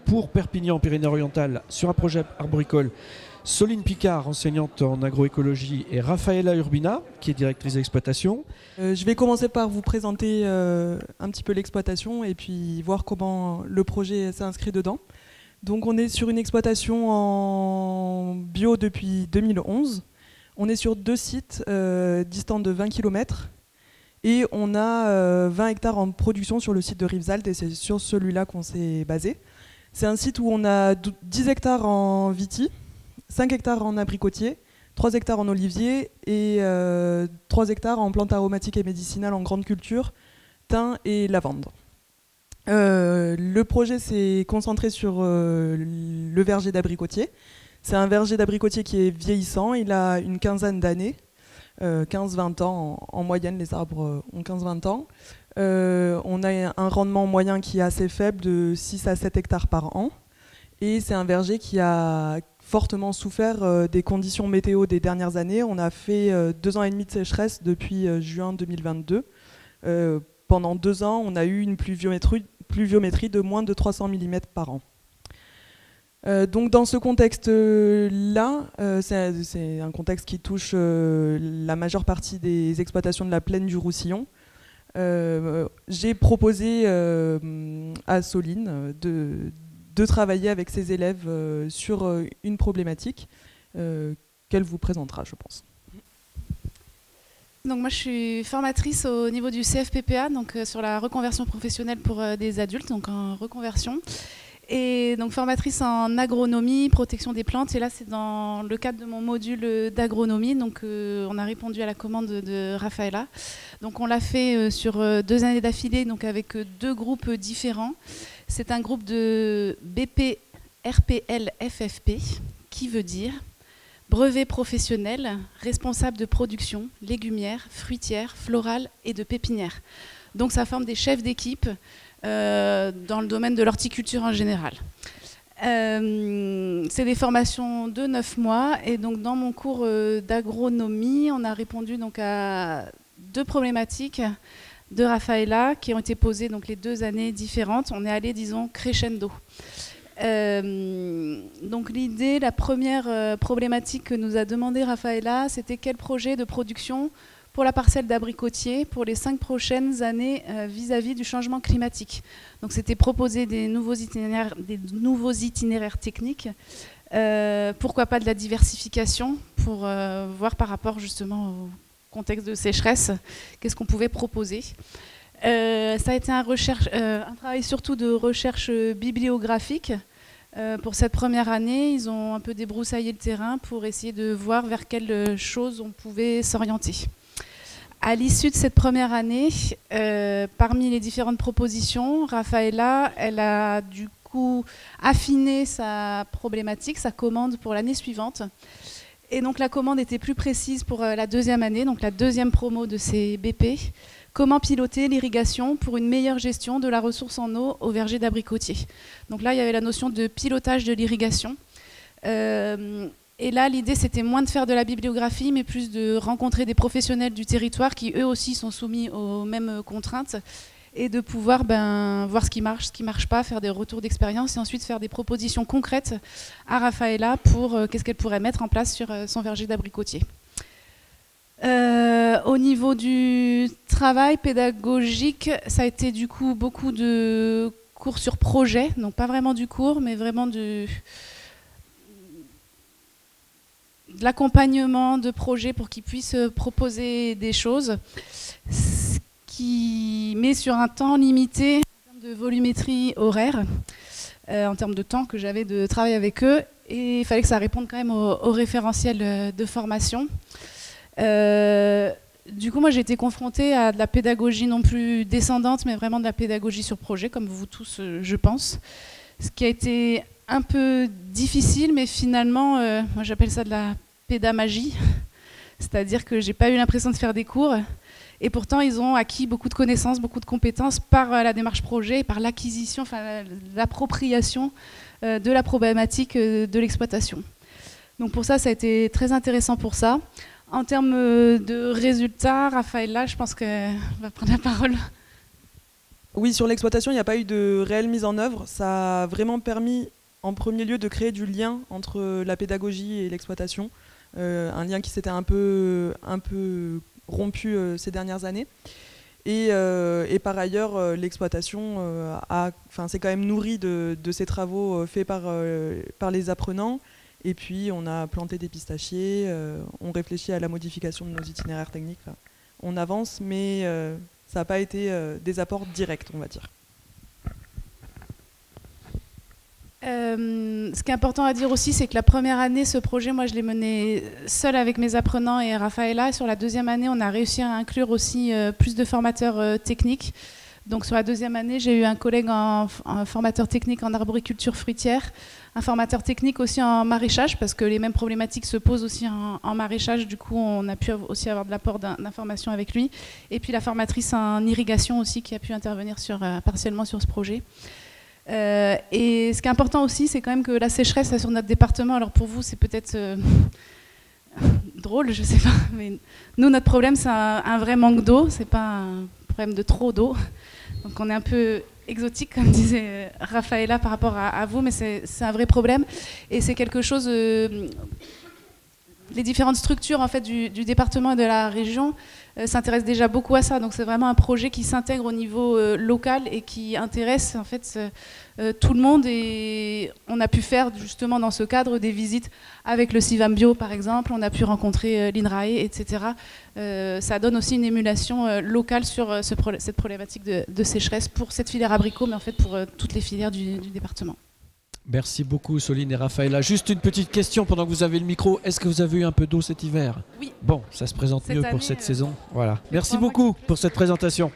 pour Perpignan, Pyrénées-Orientales, sur un projet arboricole. Soline Picard, enseignante en agroécologie, et Rafaela Urbina, qui est directrice d'exploitation. Je vais commencer par vous présenter un petit peu l'exploitation et puis voir comment le projet s'inscrit dedans. Donc on est sur une exploitation en bio depuis 2011. On est sur 2 sites distants de 20 km et on a 20 hectares en production sur le site de Rivesaltes et c'est sur celui-là qu'on s'est basé. C'est un site où on a 10 hectares en viti, 5 hectares en abricotier, 3 hectares en olivier et 3 hectares en plantes aromatiques et médicinales en grande culture, thym et lavande. Le projet s'est concentré sur le verger d'abricotier. C'est un verger d'abricotier qui est vieillissant, il a une quinzaine d'années, 15-20 ans en moyenne, les arbres ont 15-20 ans. On a un rendement moyen qui est assez faible de 6 à 7 hectares par an. Et c'est un verger qui a fortement souffert des conditions météo des dernières années. On a fait 2 ans et demi de sécheresse depuis juin 2022. Pendant 2 ans, on a eu une pluviométrie de moins de 300 mm par an. Donc dans ce contexte-là, c'est un contexte qui touche la majeure partie des exploitations de la plaine du Roussillon. J'ai proposé à Soline de travailler avec ses élèves sur une problématique qu'elle vous présentera, je pense. Donc moi je suis formatrice au niveau du CFPPA, donc sur la reconversion professionnelle pour des adultes, donc en reconversion. Et donc formatrice en agronomie, protection des plantes. Et là c'est dans le cadre de mon module d'agronomie. Donc on a répondu à la commande de Rafaela. Donc on l'a fait sur 2 années d'affilée, donc avec 2 groupes différents. C'est un groupe de BP RPL FFP, qui veut dire brevet professionnel, responsable de production, légumière, fruitière, florale et de pépinière. Donc ça forme des chefs d'équipe dans le domaine de l'horticulture en général. C'est des formations de 9 mois et donc dans mon cours d'agronomie, on a répondu donc à 2 problématiques de Rafaela qui ont été posées donc les 2 années différentes. On est allé, disons, crescendo. Donc l'idée, la première problématique que nous a demandé Rafaela, c'était quel projet de production pour la parcelle d'abricotier pour les 5 prochaines années vis-à-vis du changement climatique. Donc c'était proposer des nouveaux itinéraires techniques, pourquoi pas de la diversification pour voir par rapport justement au contexte de sécheresse, qu'est-ce qu'on pouvait proposer. Ça a été un travail surtout de recherche bibliographique. Pour cette première année, ils ont un peu débroussaillé le terrain pour essayer de voir vers quelles choses on pouvait s'orienter. À l'issue de cette première année, parmi les différentes propositions, Rafaela, elle a du coup affiné sa problématique, sa commande pour l'année suivante. Et donc la commande était plus précise pour la 2e année, donc la 2e promo de ces BP. Comment piloter l'irrigation pour une meilleure gestion de la ressource en eau au verger d'abricotier. Donc là, il y avait la notion de pilotage de l'irrigation. Et là, l'idée, c'était moins de faire de la bibliographie, mais plus de rencontrer des professionnels du territoire qui, eux aussi, sont soumis aux mêmes contraintes et de pouvoir voir ce qui marche pas, faire des retours d'expérience et ensuite faire des propositions concrètes à Rafaela pour qu'est-ce qu'elle pourrait mettre en place sur son verger d'abricotier. Au niveau du travail pédagogique, ça a été du coup beaucoup de cours sur projet, donc pas vraiment du cours, mais vraiment de l'accompagnement de projets pour qu'ils puissent proposer des choses, ce qui met sur un temps limité en termes de volumétrie horaire, en termes de temps que j'avais de travail avec eux, et il fallait que ça réponde quand même au référentiel de formation. Du coup, moi, j'ai été confrontée à de la pédagogie non plus descendante, mais vraiment de la pédagogie sur projet, comme vous tous, je pense. Ce qui a été un peu difficile, mais finalement, moi, j'appelle ça de la pédamagie. C'est-à-dire que j'ai pas eu l'impression de faire des cours. Et pourtant, ils ont acquis beaucoup de connaissances, beaucoup de compétences par la démarche projet, par l'acquisition, enfin, l'appropriation de la problématique de l'exploitation. Donc pour ça, ça a été très intéressant pour ça. En termes de résultats, Rafaela, je pense qu'elle va prendre la parole. Oui, sur l'exploitation, il n'y a pas eu de réelle mise en œuvre. Ça a vraiment permis, en premier lieu, de créer du lien entre la pédagogie et l'exploitation. Un lien qui s'était un peu rompu ces dernières années. Et par ailleurs, l'exploitation s'est quand même nourrie de ces travaux faits par les apprenants. Et puis, on a planté des pistachiers, on réfléchit à la modification de nos itinéraires techniques. Là. On avance, mais ça n'a pas été des apports directs, on va dire. Ce qui est important à dire aussi, c'est que la première année, ce projet, moi, je l'ai mené seul avec mes apprenants et Raphaëla. Sur la deuxième année, on a réussi à inclure aussi plus de formateurs techniques. Donc sur la deuxième année, j'ai eu un collègue un formateur technique en arboriculture fruitière, un formateur technique aussi en maraîchage, parce que les mêmes problématiques se posent aussi en maraîchage. Du coup, on a pu aussi avoir de l'apport d'informations avec lui. Et puis la formatrice en irrigation aussi, qui a pu intervenir partiellement sur ce projet. Et ce qui est important aussi, c'est quand même que la sécheresse là, sur notre département, alors pour vous c'est peut-être drôle, je sais pas, mais nous notre problème c'est un vrai manque d'eau, c'est pas un problème de trop d'eau. Donc on est un peu exotique comme disait Raphaëla par rapport à vous, mais c'est un vrai problème et c'est quelque chose... les différentes structures en fait, du département et de la région s'intéressent déjà beaucoup à ça. Donc c'est vraiment un projet qui s'intègre au niveau local et qui intéresse en fait, tout le monde. Et on a pu faire justement dans ce cadre des visites avec le CIVAM Bio par exemple. On a pu rencontrer l'INRAE, etc. Ça donne aussi une émulation locale sur cette problématique de sécheresse pour cette filière abricot, mais en fait pour toutes les filières du département. Merci beaucoup Soline et Raphaëla. Juste une petite question pendant que vous avez le micro. Est-ce que vous avez eu un peu d'eau cet hiver? Oui. Bon, ça se présente mieux pour cette saison. Voilà. Merci beaucoup pour cette présentation.